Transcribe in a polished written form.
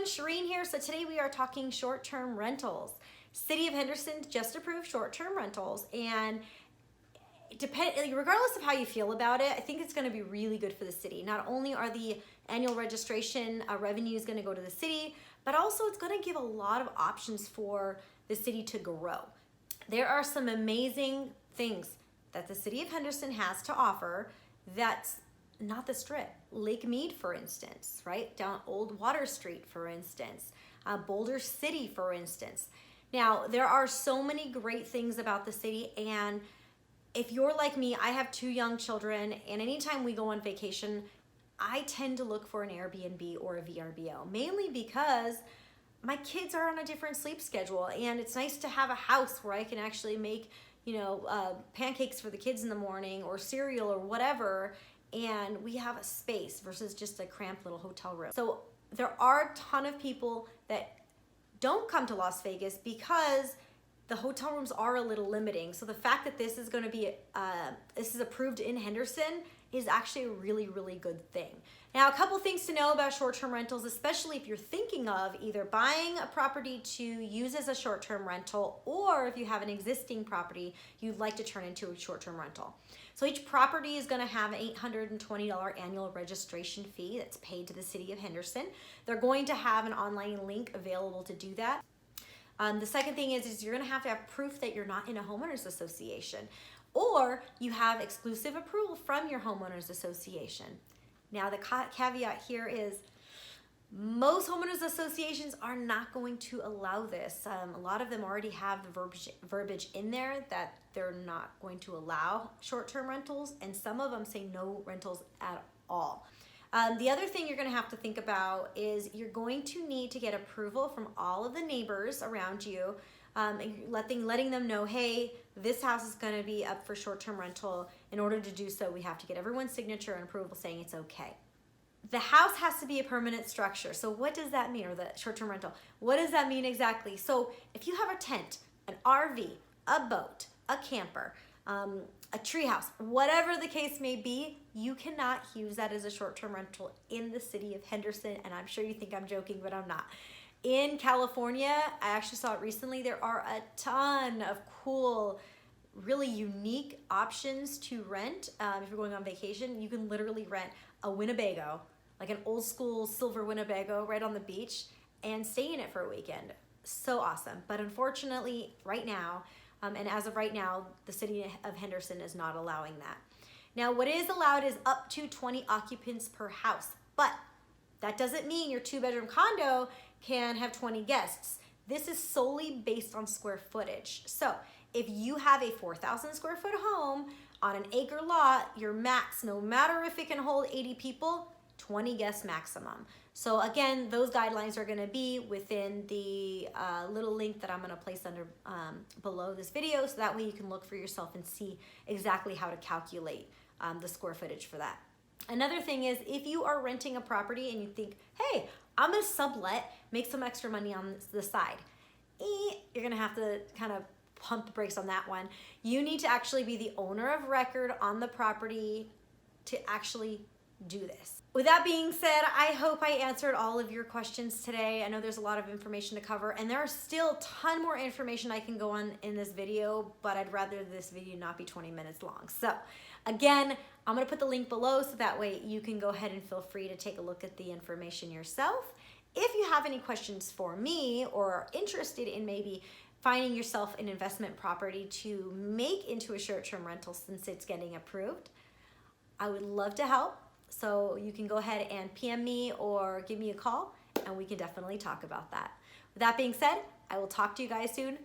everyone, Shirin here. So today we are talking short-term rentals. City of Henderson just approved short-term rentals, and regardless of how you feel about it, I think it's going to be really good for the city. Not only are the annual registration revenues going to go to the city, but also it's going to give a lot of options for the city to grow. There are some amazing things that the City of Henderson has to offer that's not the Strip. Lake Mead, for instance, right? Down Old Water Street, for instance. Boulder City, for instance. Now, there are so many great things about the city, and if you're like me, I have 2 young children, and anytime we go on vacation, I tend to look for an Airbnb or a VRBO, mainly because my kids are on a different sleep schedule, and it's nice to have a house where I can actually make, pancakes for the kids in the morning or cereal or whatever, and we have a space versus just a cramped little hotel room. So there are a ton of people that don't come to Las Vegas because the hotel rooms are a little limiting. So the fact that this is going to be, this is approved in Henderson is actually a really, really good thing. Now, a couple things to know about short-term rentals, especially if you're thinking of either buying a property to use as a short-term rental, or if you have an existing property you'd like to turn into a short-term rental. So each property is going to have an $820 annual registration fee that's paid to the City of Henderson. They're going to have an online link available to do that. The second thing is you're going to have proof that you're not in a homeowners association, or you have exclusive approval from your homeowners association. Now, the caveat here is most homeowners associations are not going to allow this. A lot of them already have the verbiage in there that they're not going to allow short-term rentals, and some of them say no rentals at all. The other thing you're going to have to think about is you're going to need to get approval from all of the neighbors around you, letting them know, hey, this house is going to be up for short-term rental. In order to do so, we have to get everyone's signature and approval saying it's okay. The house has to be a permanent structure. So what does that mean? Or the short-term rental, what does that mean exactly? So if you have a tent, an RV, a boat, a camper, a treehouse, whatever the case may be, you cannot use that as a short-term rental in the City of Henderson. And I'm sure you think I'm joking, but I'm not. In California, I actually saw it recently, there are a ton of cool, really unique options to rent. If you're going on vacation, you can literally rent a Winnebago, like an old school silver Winnebago right on the beach, and stay in it for a weekend. So awesome. But unfortunately, right now, and as of right now, the City of Henderson is not allowing that. Now, what is allowed is up to 20 occupants per house, but that doesn't mean your 2-bedroom condo can have 20 guests. This is solely based on square footage. So if you have a 4,000 square foot home on an acre lot, your max, no matter if it can hold 80 people, 20 guests maximum. So again, those guidelines are gonna be within the little link that I'm gonna place under below this video, so that way you can look for yourself and see exactly how to calculate the square footage for that. Another thing is, if you are renting a property and you think, hey, I'm gonna sublet, make some extra money on the side, you're gonna have to kind of pump the brakes on that one. You need to actually be the owner of record on the property to actually do this. With that being said, I hope I answered all of your questions today. I know there's a lot of information to cover, and there are still a ton more information I can go on in this video, but I'd rather this video not be 20 minutes long. So again, I'm gonna put the link below so that way you can go ahead and feel free to take a look at the information yourself. If you have any questions for me or are interested in maybe finding yourself an investment property to make into a short-term rental since it's getting approved, I would love to help. So you can go ahead and PM me or give me a call, and we can definitely talk about that. With that being said, I will talk to you guys soon.